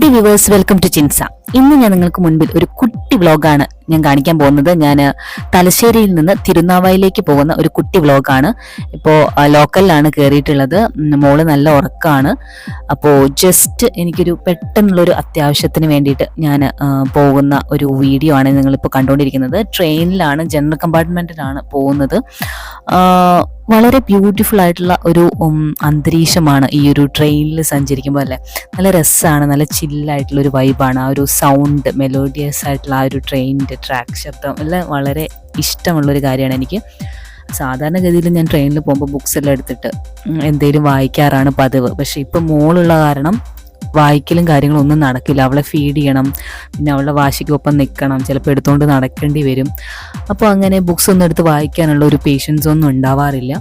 Hi viewers, welcome to ചിൻസ. ഇന്ന് ഞാൻ നിങ്ങൾക്ക് മുൻപിൽ ഒരു കുട്ടി വ്ലോഗാണ് ഞാൻ കാണിക്കാൻ പോകുന്നത്. ഞാൻ തലശ്ശേരിയിൽ നിന്ന് തിരുനാവായിലേക്ക് പോകുന്ന ഒരു കുട്ടി വ്ലോഗാണ്. ഇപ്പോൾ ലോക്കലിലാണ് കയറിയിട്ടുള്ളത്. മോള് നല്ല ഉറക്കമാണ്. അപ്പോൾ ജസ്റ്റ് എനിക്കൊരു പെട്ടെന്നുള്ളൊരു അത്യാവശ്യത്തിന് വേണ്ടിയിട്ട് ഞാൻ പോകുന്ന ഒരു വീഡിയോ ആണ് നിങ്ങളിപ്പോൾ കണ്ടുകൊണ്ടിരിക്കുന്നത്. ട്രെയിനിലാണ്, ജനറൽ കമ്പാർട്ട്മെൻറ്റിലാണ് പോകുന്നത്. വളരെ ബ്യൂട്ടിഫുൾ ആയിട്ടുള്ള ഒരു അന്തരീക്ഷമാണ് ഈ ഒരു ട്രെയിനിൽ സഞ്ചരിക്കുമ്പോൾ അല്ലേ. നല്ല രസമാണ്, നല്ല ചില്ലായിട്ടുള്ള ഒരു വൈബാണ്. ആ ഒരു സൗണ്ട്, മെലോഡിയസ് ആയിട്ടുള്ള ആ ഒരു ട്രെയിനിൻ്റെ ട്രാക്ക് ശബ്ദം എല്ലാം വളരെ ഇഷ്ടമുള്ളൊരു കാര്യമാണ് എനിക്ക്. സാധാരണഗതിയിൽ ഞാൻ ട്രെയിനിൽ പോകുമ്പോൾ ബുക്സ് എല്ലാം എടുത്തിട്ട് എന്തെങ്കിലും വായിക്കാറാണ് പതിവ്. പക്ഷെ ഇപ്പം മോളുള്ള കാരണം വായിക്കലും കാര്യങ്ങളും ഒന്നും നടക്കില്ല. അവളെ ഫീഡ് ചെയ്യണം, പിന്നെ അവളുടെ വാശിക്കൊപ്പം നിൽക്കണം, ചിലപ്പോൾ എടുത്തുകൊണ്ട് നടക്കേണ്ടി വരും. അപ്പോൾ അങ്ങനെ ബുക്സ് ഒന്നും എടുത്ത് വായിക്കാനുള്ള ഒരു പേഷ്യൻസ് ഒന്നും ഉണ്ടാവാറില്ല.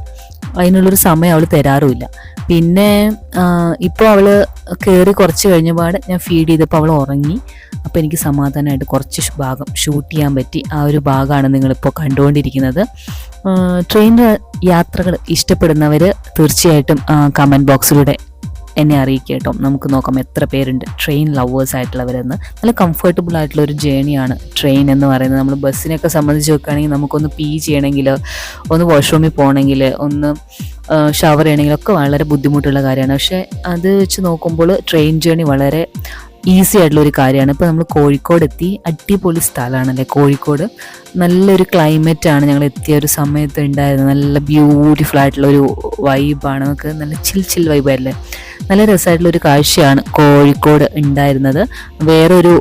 അതിനുള്ളൊരു സമയം അവൾ തരാറുമില്ല. പിന്നെ ഇപ്പോൾ അവൾ കയറി കുറച്ച് കഴിഞ്ഞപാട് ഞാൻ ഫീഡ് ചെയ്തപ്പോൾ അവൾ ഉറങ്ങി. അപ്പോൾ എനിക്ക് സമാധാനമായിട്ട് കുറച്ച് ഭാഗം ഷൂട്ട് ചെയ്യാൻ പറ്റി. ആ ഒരു ഭാഗമാണ് നിങ്ങളിപ്പോൾ കണ്ടുകൊണ്ടിരിക്കുന്നത്. ട്രെയിൻ യാത്രകൾ ഇഷ്ടപ്പെടുന്നവർ തീർച്ചയായിട്ടും കമൻറ്റ് ബോക്സിലൂടെ എന്നെ അറിയിക്കുക കേട്ടോ. നമുക്ക് നോക്കാം എത്ര പേരുണ്ട് ട്രെയിൻ ലവേഴ്സ് ആയിട്ടുള്ളവരെന്ന്. നല്ല കംഫർട്ടബിൾ ആയിട്ടുള്ള ഒരു ജേണിയാണ് ട്രെയിൻ എന്ന് പറയുന്നത്. നമ്മൾ ബസ്സിനൊക്കെ സംബന്ധിച്ച് നോക്കുകയാണെങ്കിൽ നമുക്കൊന്ന് പീ ചെയ്യണമെങ്കിൽ, ഒന്ന് വാഷ്റൂമിൽ പോകണമെങ്കിൽ, ഒന്ന് ഷവർ ചെയ്യണമെങ്കിലൊക്കെ വളരെ ബുദ്ധിമുട്ടുള്ള കാര്യമാണ്. പക്ഷേ അത് വെച്ച് നോക്കുമ്പോൾ ട്രെയിൻ ജേണി വളരെ ഈസി ആയിട്ടുള്ള ഒരു കാര്യമാണ്. ഇപ്പോൾ നമ്മൾ കോഴിക്കോട് എത്തി. അടിപൊളി സ്ഥലമാണല്ലേ കോഴിക്കോട്. നല്ലൊരു ക്ലൈമറ്റാണ് ഞങ്ങൾ എത്തിയ ഒരു സമയത്ത് ഉണ്ടായിരുന്നത്. നല്ല ബ്യൂട്ടിഫുൾ ആയിട്ടുള്ള ഒരു വൈബാണ്. നമുക്ക് നല്ല ചിൽ വൈബായില്ലേ. നല്ല രസമായിട്ടുള്ളൊരു കാഴ്ചയാണ് കോഴിക്കോട് ഉണ്ടായിരുന്നത്. വേറൊരു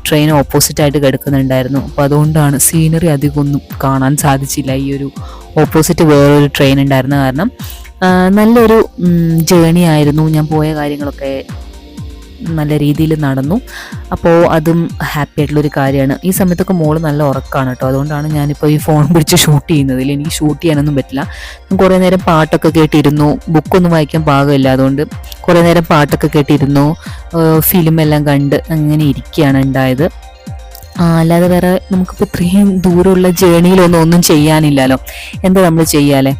ട്രെയിൻ ഓപ്പോസിറ്റായിട്ട് കിടക്കുന്നുണ്ടായിരുന്നു. അപ്പോൾ അതുകൊണ്ടാണ് സീനറി അധികം ഒന്നും കാണാൻ സാധിച്ചില്ല. ഈ ഒരു ഓപ്പോസിറ്റ് വേറൊരു ട്രെയിൻ ഉണ്ടായിരുന്ന കാരണം നല്ലൊരു ജേണി ആയിരുന്നു. ഞാൻ പോയ കാര്യങ്ങളൊക്കെ നല്ല രീതിയിൽ നടന്നു. അപ്പോൾ അതും ഹാപ്പി ആയിട്ടുള്ളൊരു കാര്യമാണ്. ഈ സമയത്തൊക്കെ മോള് നല്ല ഉറക്കമാണ് കേട്ടോ. അതുകൊണ്ടാണ് ഞാനിപ്പോൾ ഈ ഫോൺ പിടിച്ച് ഷൂട്ട് ചെയ്യുന്നത്. എനിക്ക് ഷൂട്ട് ചെയ്യാനൊന്നും പറ്റില്ല. കുറേ നേരം പാട്ടൊക്കെ കേട്ടിരുന്നു. ബുക്കൊന്നും വായിക്കാൻ പാകമില്ല. അതുകൊണ്ട് കുറേ നേരം പാട്ടൊക്കെ കേട്ടിരുന്നു. ഫിലിമെല്ലാം കണ്ട് അങ്ങനെ ഇരിക്കുകയാണ് ഉണ്ടായത്. അല്ലാതെ വേറെ നമുക്കിപ്പോൾ ഇത്രയും ദൂരമുള്ള ജേണിയിലൊന്നും ചെയ്യാനില്ലല്ലോ. എന്താ നമ്മൾ ചെയ്യാലേ.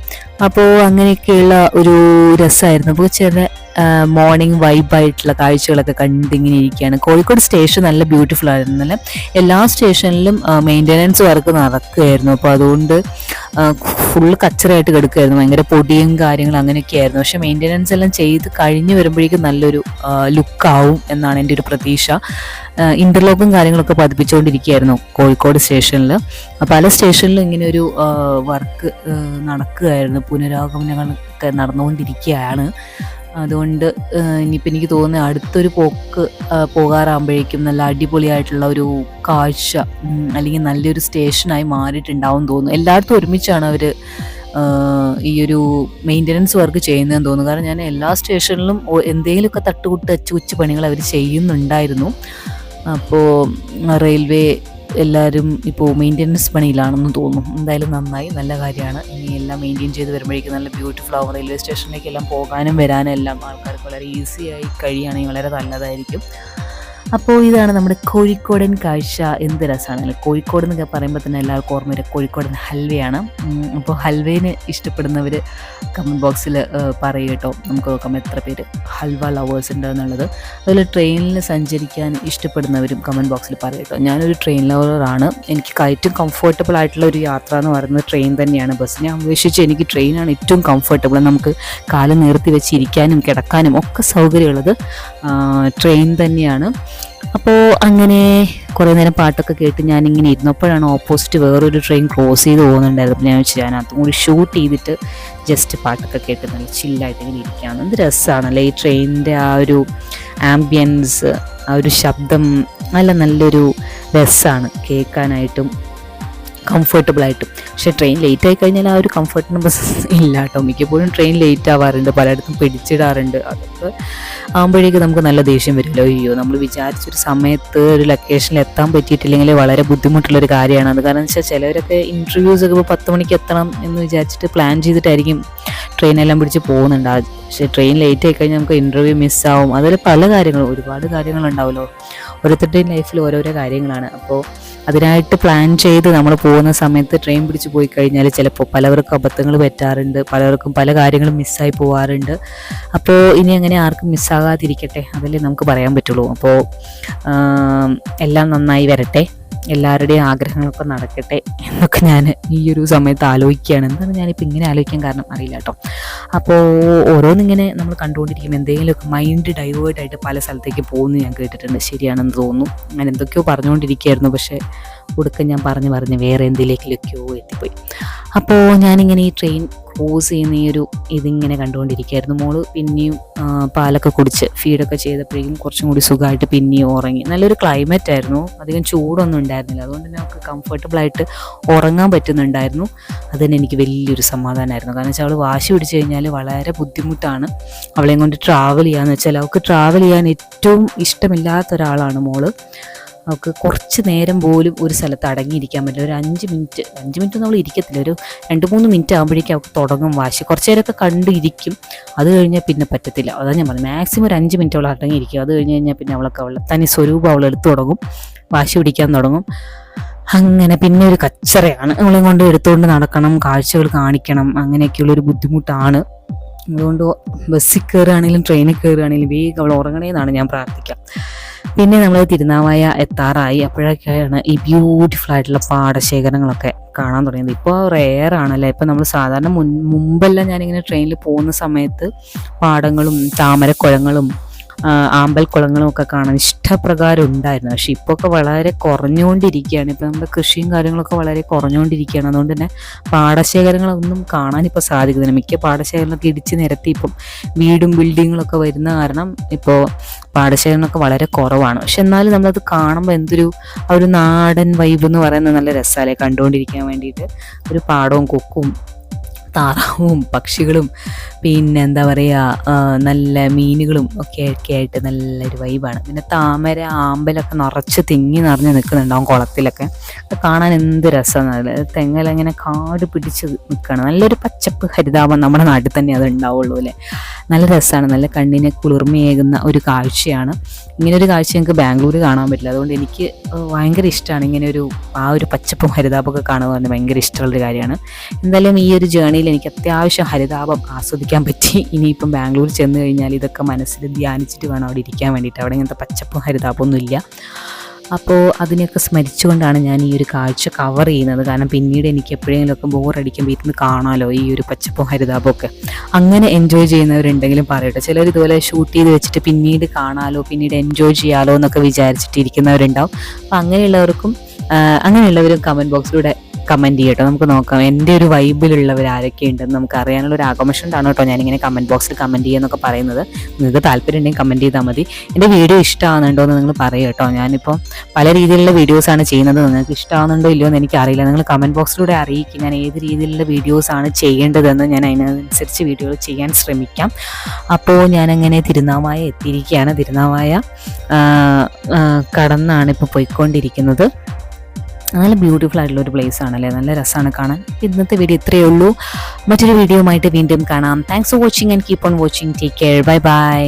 അപ്പോൾ അങ്ങനെയൊക്കെയുള്ള ഒരു രസമായിരുന്നു. അപ്പോൾ ചില മോർണിംഗ് വൈബായിട്ടുള്ള കാഴ്ചകളൊക്കെ കണ്ടിങ്ങനെ ഇരിക്കുകയാണ്. കോഴിക്കോട് സ്റ്റേഷൻ നല്ല ബ്യൂട്ടിഫുൾ ആയിരുന്നു. നല്ല എല്ലാ സ്റ്റേഷനിലും മെയിൻ്റനൻസ് വർക്ക് നടക്കുകയായിരുന്നു. അപ്പോൾ അതുകൊണ്ട് ഫുള്ള് കച്ചറയായിട്ട് കിടക്കുകയായിരുന്നു. ഭയങ്കര പൊടിയും കാര്യങ്ങളും അങ്ങനെയൊക്കെ ആയിരുന്നു. പക്ഷേ മെയിൻ്റനൻസ് എല്ലാം ചെയ്ത് കഴിഞ്ഞ് വരുമ്പോഴേക്കും നല്ലൊരു ലുക്കാവും എന്നാണ് എൻ്റെ ഒരു പ്രതീക്ഷ. ഇൻ്റർലോക്കും കാര്യങ്ങളൊക്കെ പതിപ്പിച്ചുകൊണ്ടിരിക്കുകയായിരുന്നു കോഴിക്കോട് സ്റ്റേഷനിൽ. പല സ്റ്റേഷനിലും ഇങ്ങനെ ഒരു വർക്ക് നടക്കുകയായിരുന്നു. പുനരാഗമനങ്ങളൊക്കെ നടന്നുകൊണ്ടിരിക്കുകയാണ്. അതുകൊണ്ട് ഇനിയിപ്പോൾ എനിക്ക് തോന്നുന്നത് അടുത്തൊരു പോകാറാകുമ്പോഴേക്കും നല്ല അടിപൊളിയായിട്ടുള്ള ഒരു കാഴ്ച അല്ലെങ്കിൽ നല്ലൊരു സ്റ്റേഷനായി മാറിയിട്ടുണ്ടാവും തോന്നുന്നു. എല്ലായിടത്തും ഒരുമിച്ചാണ് അവർ ഈ ഒരു മെയിൻ്റനൻസ് വർക്ക് ചെയ്യുന്നതെന്ന് തോന്നുന്നു. കാരണം ഞാൻ എല്ലാ സ്റ്റേഷനിലും എന്തെങ്കിലുമൊക്കെ തട്ടുകുട്ട് അച്ചുകുച്ച് പണികൾ അവർ ചെയ്യുന്നുണ്ടായിരുന്നു. അപ്പോൾ റെയിൽവേ എല്ലാവരും ഇപ്പോൾ മെയിൻ്റനൻസ് പണിയിലാണെന്ന് തോന്നുന്നു. എന്തായാലും നന്നായി, നല്ല കാര്യമാണ്. ഇനി എല്ലാം മെയിൻറ്റെയിൻ ചെയ്ത് വരുമ്പോഴേക്കും നല്ല ബ്യൂട്ടിഫുൾ ആവും. റെയിൽവേ സ്റ്റേഷനിലേക്കെല്ലാം പോകാനും വരാനും എല്ലാം ആൾക്കാർക്ക് വളരെ ഈസിയായി കഴിയുകയാണെങ്കിൽ വളരെ നല്ലതായിരിക്കും. അപ്പോൾ ഇതാണ് നമ്മുടെ കോഴിക്കോടൻ കാഴ്ച. എന്ത് രസമാണ് കോഴിക്കോട് എന്നൊക്കെ പറയുമ്പോൾ തന്നെ എല്ലാവർക്കും ഓർമ്മ വരും കോഴിക്കോടൻ ഹൽവയാണ്. അപ്പോൾ ഹൽവേനെ ഇഷ്ടപ്പെടുന്നവർ കമൻറ്റ് ബോക്സിൽ പറയും കേട്ടോ. നമുക്ക് നോക്കാം എത്ര പേര് ഹൽവ ലവേഴ്സ് ഉണ്ട് എന്നുള്ളത്. അതുപോലെ ട്രെയിനിൽ സഞ്ചരിക്കാൻ ഇഷ്ടപ്പെടുന്നവരും കമൻറ്റ് ബോക്സിൽ പറയും കേട്ടോ. ഞാനൊരു ട്രെയിൻ ലവറാണ്. എനിക്ക് ഏറ്റവും കംഫർട്ടബിൾ ആയിട്ടുള്ള ഒരു യാത്ര എന്ന് പറയുന്നത് ട്രെയിൻ തന്നെയാണ്. ബസ്സിനെ അപേക്ഷിച്ച് എനിക്ക് ട്രെയിനാണ് ഏറ്റവും കംഫർട്ടബിൾ. നമുക്ക് കാലം നിർത്തി വെച്ച് ഇരിക്കാനും കിടക്കാനും ഒക്കെ സൗകര്യമുള്ളത് ട്രെയിൻ തന്നെയാണ്. അപ്പോൾ അങ്ങനെ കുറേ നേരം പാട്ടൊക്കെ കേട്ട് ഞാനിങ്ങനെ ഇരുന്നപ്പോഴാണ് ഓപ്പോസിറ്റ് വേറൊരു ട്രെയിൻ ക്രോസ് ചെയ്ത് പോകുന്നുണ്ടായിരുന്നു. അപ്പോൾ ഞാൻ വെച്ചാൽ ഞാനതും കൂടി ഷൂട്ട് ചെയ്തിട്ട് ജസ്റ്റ് പാട്ടൊക്കെ കേട്ട് നല്ല ചില്ലായിട്ട് ഇങ്ങനെ ഇരിക്കുകയാണ്. എന്ത് രസമാണല്ലേ ഈ ട്രെയിനിൻ്റെ ആ ഒരു ആംബിയൻസ്, ആ ഒരു ശബ്ദം നല്ലൊരു രസമാണ് കേൾക്കാനായിട്ടും കംഫർട്ടബിളായിട്ടും. പക്ഷേ ട്രെയിൻ ലേറ്റ് ആയി കഴിഞ്ഞാൽ ആ ഒരു കംഫർട്ടബിൾനെസ് ഇല്ല കേട്ടോ. മിക്കപ്പോഴും ട്രെയിൻ ലേറ്റ് ആവാറുണ്ട്, പലയിടത്തും പിടിച്ചിടാറുണ്ട്. അതൊക്കെ ആകുമ്പോഴേക്കും നമുക്ക് നല്ല ദേഷ്യം വരുമല്ലോ. അയ്യോ, നമ്മൾ വിചാരിച്ചൊരു സമയത്ത് ഒരു ലൊക്കേഷനിൽ എത്താൻ പറ്റിയിട്ടില്ലെങ്കിൽ വളരെ ബുദ്ധിമുട്ടുള്ളൊരു കാര്യമാണ് അത്. കാരണം വെച്ചാൽ ചിലവരൊക്കെ ഇൻ്റർവ്യൂസൊക്കെ ഇപ്പോൾ 10 മണിക്ക് എത്തണം എന്ന് വിചാരിച്ചിട്ട് പ്ലാൻ ചെയ്തിട്ടായിരിക്കും ട്രെയിനെല്ലാം പിടിച്ച് പോകുന്നുണ്ടാവും. പക്ഷേ ട്രെയിൻ ലേറ്റ് ആയി കഴിഞ്ഞാൽ നമുക്ക് ഇൻ്റർവ്യൂ മിസ്സാവും. അതിൽ പല കാര്യങ്ങളും, ഒരുപാട് കാര്യങ്ങളുണ്ടാവുമല്ലോ. ഓരോരുത്തരുടെയും ലൈഫിൽ ഓരോരോ കാര്യങ്ങളാണ്. അപ്പോൾ അതിനായിട്ട് പ്ലാൻ ചെയ്ത് നമ്മൾ പോകുന്ന സമയത്ത് ട്രെയിൻ പിടിച്ച് പോയി കഴിഞ്ഞാൽ ചിലപ്പോൾ പലവർക്കും അബദ്ധങ്ങൾ പറ്റാറുണ്ട്, പലവർക്കും പല കാര്യങ്ങളും മിസ്സായി പോകാറുണ്ട്. അപ്പോൾ ഇനി അങ്ങനെ ആർക്കും മിസ്സാകാതിരിക്കട്ടെ, അതല്ലേ നമുക്ക് പറയാൻ പറ്റുള്ളൂ. അപ്പോൾ എല്ലാം നന്നായി വരട്ടെ, എല്ലാവരുടെയും ആഗ്രഹങ്ങളൊക്കെ നടക്കട്ടെ എന്നൊക്കെ ഞാൻ ഈ ഒരു സമയത്ത് ആലോചിക്കുകയാണ്. എന്താണ് ഞാനിപ്പോൾ ഇങ്ങനെ ആലോചിക്കാൻ കാരണം അറിയില്ല കേട്ടോ. അപ്പോൾ ഓരോന്നിങ്ങനെ നമ്മൾ കണ്ടുകൊണ്ടിരിക്കുമ്പോൾ എന്തെങ്കിലുമൊക്കെ മൈൻഡ് ഡൈവേർട്ടായിട്ട് പല സ്ഥലത്തേക്ക് പോകുന്നു ഞാൻ കേട്ടിട്ടുണ്ട്. ശരിയാണെന്ന് തോന്നുന്നു. അങ്ങനെ എന്തൊക്കെയോ പറഞ്ഞുകൊണ്ടിരിക്കുകയായിരുന്നു, പക്ഷേ ഒടുക്കം ഞാൻ പറഞ്ഞ് വേറെ എന്തിലേക്കിലൊക്കെയോ എത്തിപ്പോയി. അപ്പോൾ ഞാനിങ്ങനെ ഈ ട്രെയിൻ ക്രോസ് ചെയ്യുന്ന ഈ ഒരു ഇതിങ്ങനെ കണ്ടുകൊണ്ടിരിക്കുകയായിരുന്നു. മോള് പിന്നെയും പാലൊക്കെ കുടിച്ച് ഫീഡൊക്കെ ചെയ്തപ്പോഴേക്കും കുറച്ചും കൂടി സുഖമായിട്ട് പിന്നെയും ഉറങ്ങി. നല്ലൊരു ക്ലൈമറ്റ് ആയിരുന്നു, അധികം ചൂടൊന്നും ഉണ്ടായിരുന്നില്ല. അതുകൊണ്ട് തന്നെ അവൾക്ക് കംഫർട്ടബിളായിട്ട് ഉറങ്ങാൻ പറ്റുന്നുണ്ടായിരുന്നു. അതുതന്നെ എനിക്ക് വലിയൊരു സമാധാനമായിരുന്നു. കാരണം വെച്ചാൽ അവൾ വാശി പിടിച്ചു കഴിഞ്ഞാൽ വളരെ ബുദ്ധിമുട്ടാണ് അവളെയും കൊണ്ട് ട്രാവൽ ചെയ്യാന്ന് വെച്ചാൽ. അവൾക്ക് ട്രാവൽ ചെയ്യാൻ ഏറ്റവും ഇഷ്ടമില്ലാത്ത ഒരാളാണ് മോള്. അവൾക്ക് കുറച്ച് നേരം പോലും ഒരു സ്ഥലത്ത് അടങ്ങിയിരിക്കാൻ പറ്റില്ല. ഒരു 5 മിനിറ്റ് നമ്മൾ ഇരിക്കത്തില്ല, ഒരു 2-3 മിനിറ്റ് ആകുമ്പോഴേക്കും അവൾക്ക് തുടങ്ങും വാശി. കുറച്ച് നേരമൊക്കെ കണ്ടിരിക്കും, അത് കഴിഞ്ഞാൽ പിന്നെ പറ്റത്തില്ല. അതാണ് ഞാൻ പറഞ്ഞത്, മാക്സിമം ഒരു 5 മിനിറ്റ് അവൾ അടങ്ങിയിരിക്കും. അത് കഴിഞ്ഞാൽ പിന്നെ അവളെ തനി സ്വരൂപം അവൾ എടുത്തു തുടങ്ങും, വാശി പിടിക്കാൻ തുടങ്ങും. അങ്ങനെ പിന്നെ ഒരു കച്ചറയാണ്, അവളെ കൊണ്ട് എടുത്തുകൊണ്ട് നടക്കണം, കാഴ്ചകൾ കാണിക്കണം, അങ്ങനെയൊക്കെയുള്ളൊരു ബുദ്ധിമുട്ടാണ്. അതുകൊണ്ട് ബസ്സിൽ കയറുകയാണെങ്കിലും ട്രെയിനിൽ കയറുകയാണെങ്കിലും വേഗം അവൾ ഉറങ്ങണേന്നാണ് ഞാൻ പ്രാർത്ഥിക്കാം. പിന്നെ നമ്മൾ തിരുനാവായ എത്താറായി. അപ്പോഴൊക്കെയാണ് ഈ ബ്യൂട്ടിഫുൾ ആയിട്ടുള്ള പാടശേഖരങ്ങളൊക്കെ കാണാൻ തുടങ്ങിയത്. ഇപ്പോൾ റെയറാണല്ലേ. ഇപ്പം നമ്മൾ സാധാരണ മുമ്പെല്ലാം ഞാനിങ്ങനെ ട്രെയിനിൽ പോകുന്ന സമയത്ത് പാടങ്ങളും താമരക്കുളങ്ങളും ആമ്പൽക്കുളങ്ങളും ഒക്കെ കാണാൻ ഇഷ്ടപ്രകാരം ഉണ്ടായിരുന്നു. പക്ഷെ ഇപ്പോൾ ഒക്കെ വളരെ കുറഞ്ഞുകൊണ്ടിരിക്കുകയാണ്. ഇപ്പം നമ്മുടെ കൃഷിയും കാര്യങ്ങളൊക്കെ വളരെ കുറഞ്ഞുകൊണ്ടിരിക്കുകയാണ്. അതുകൊണ്ട് തന്നെ പാടശേഖരങ്ങളൊന്നും കാണാനിപ്പോൾ സാധിക്കുന്നില്ല. മിക്ക പാടശേഖരങ്ങളൊക്കെ ഇടിച്ച് നിരത്തി ഇപ്പം വീടും ബിൽഡിങ്ങുകളൊക്കെ വരുന്ന കാരണം ഇപ്പോൾ പാടശേഖരങ്ങളൊക്കെ വളരെ കുറവാണ്. പക്ഷെ എന്നാലും നമ്മളത് കാണുമ്പോൾ എന്തൊരു ഒരു നാടൻ വൈബ് എന്ന് പറയുന്നത് നല്ല രസമല്ലേ കണ്ടുകൊണ്ടിരിക്കാൻ വേണ്ടിയിട്ട്. ഒരു പാടവും കൊക്കും താറാവും പക്ഷികളും പിന്നെ എന്താ പറയുക നല്ല മീനുകളും ഒക്കെ ആയിട്ട് നല്ലൊരു വൈബാണ്. പിന്നെ താമര ആമ്പലൊക്കെ നിറച്ച് തിങ്ങി നിറഞ്ഞ് നിൽക്കുന്നുണ്ടാവും കുളത്തിലൊക്കെ. കാണാൻ എന്ത് രസമാണ്. തെങ്ങലങ്ങനെ കാട് പിടിച്ച് നിൽക്കുകയാണ്. നല്ലൊരു പച്ചപ്പ് ഹരിതാപം നമ്മുടെ നാട്ടിൽ തന്നെ അത് ഉണ്ടാവുള്ളൂ അല്ലേ. നല്ല രസമാണ്, നല്ല കണ്ണിനെ കുളിർമയേകുന്ന ഒരു കാഴ്ചയാണ്. ഇങ്ങനൊരു കാഴ്ച ഞങ്ങൾക്ക് ബാംഗ്ലൂർ കാണാൻ പറ്റില്ല. അതുകൊണ്ട് എനിക്ക് ഭയങ്കര ഇഷ്ടമാണ് ഇങ്ങനെ ഒരു പച്ചപ്പും ഹരിതാപമൊക്കെ കാണുക എന്ന് ഭയങ്കര ഇഷ്ടമുള്ളൊരു കാര്യമാണ്. എന്തായാലും ഈ ഒരു ജേണിയിൽ എനിക്ക് അത്യാവശ്യം ഹരിതാപം ആസ്വദിക്കാൻ പറ്റി. ഇനിയിപ്പം ബാംഗ്ലൂർ ചെന്ന് കഴിഞ്ഞാൽ ഇതൊക്കെ മനസ്സിൽ ധ്യാനിച്ചിട്ട് വേണം അവിടെ ഇരിക്കാൻ വേണ്ടിയിട്ട്. അവിടെ ഇങ്ങനത്തെ പച്ചപ്പും ഹരിതാപമൊന്നും ഇല്ല. അപ്പോൾ അതിനെയൊക്കെ സ്മരിച്ചുകൊണ്ടാണ് ഞാൻ ഈ ഒരു കാഴ്ച കവർ ചെയ്യുന്നത്. കാരണം പിന്നീട് എനിക്ക് എപ്പോഴെങ്കിലുമൊക്കെ ബോറടിക്കുമ്പോൾ ഇരുന്ന് കാണാമല്ലോ ഈ ഒരു പച്ചപ്പും ഹരിതാപമൊക്കെ. അങ്ങനെ എൻജോയ് ചെയ്യുന്നവരുണ്ടെങ്കിലും പറയട്ടെ. ചിലർ ഇതുപോലെ ഷൂട്ട് ചെയ്ത് വെച്ചിട്ട് പിന്നീട് കാണാമല്ലോ, പിന്നീട് എൻജോയ് ചെയ്യാമല്ലോ എന്നൊക്കെ വിചാരിച്ചിട്ടിരിക്കുന്നവരുണ്ടാവും. അപ്പോൾ അങ്ങനെയുള്ളവരും കമൻറ്റ് ബോക്സിലൂടെ കമൻറ്റ് ചെയ്യട്ടോ. നമുക്ക് നോക്കാം എൻ്റെ ഒരു വൈബിലുള്ളവർ ആരൊക്കെ ഉണ്ടെന്ന് നമുക്ക് അറിയാനുള്ള ഒരു ആകർഷണമാണ് കേട്ടോ ഞാനിങ്ങനെ കമൻറ്റ് ബോക്സിൽ കമൻറ്റ് ചെയ്യുന്നൊക്കെ പറയുന്നത്. നിങ്ങൾക്ക് താല്പര്യം ഉണ്ടെങ്കിൽ കമൻറ്റ് ചെയ്താൽ മതി. എൻ്റെ വീഡിയോ ഇഷ്ടമാകുന്നുണ്ടോ എന്ന് നിങ്ങൾ പറയും കേട്ടോ. ഞാനിപ്പോൾ പല രീതിയിലുള്ള വീഡിയോസാണ് ചെയ്യുന്നത്. നിങ്ങൾക്ക് ഇഷ്ടമാകുന്നുണ്ടോ ഇല്ലയോ എന്ന് എനിക്കറിയില്ല. നിങ്ങൾ കമൻറ്റ് ബോക്സിലൂടെ അറിയിക്കും ഞാൻ ഏത് രീതിയിലുള്ള വീഡിയോസാണ് ചെയ്യേണ്ടതെന്ന്. ഞാൻ അതിനനുസരിച്ച് വീഡിയോകൾ ചെയ്യാൻ ശ്രമിക്കാം. അപ്പോൾ ഞാനങ്ങനെ തിരുനാവായ എത്തിയിരിക്കുകയാണ്. തിരുനാവായ കടന്നാണ് ഇപ്പോൾ പോയിക്കൊണ്ടിരിക്കുന്നത്. നല്ല ബ്യൂട്ടിഫുൾ ആയിട്ടുള്ള ഒരു പ്ലേസ് ആണല്ലേ, നല്ല രസമാണ് കാണാൻ. ഇന്നത്തെ വീഡിയോ ഇത്രയേ ഉള്ളൂ. മറ്റൊരു വീഡിയോ ആയിട്ട് വീണ്ടും കാണാം. Thanks for watching and keep on watching. Take care. Bye bye.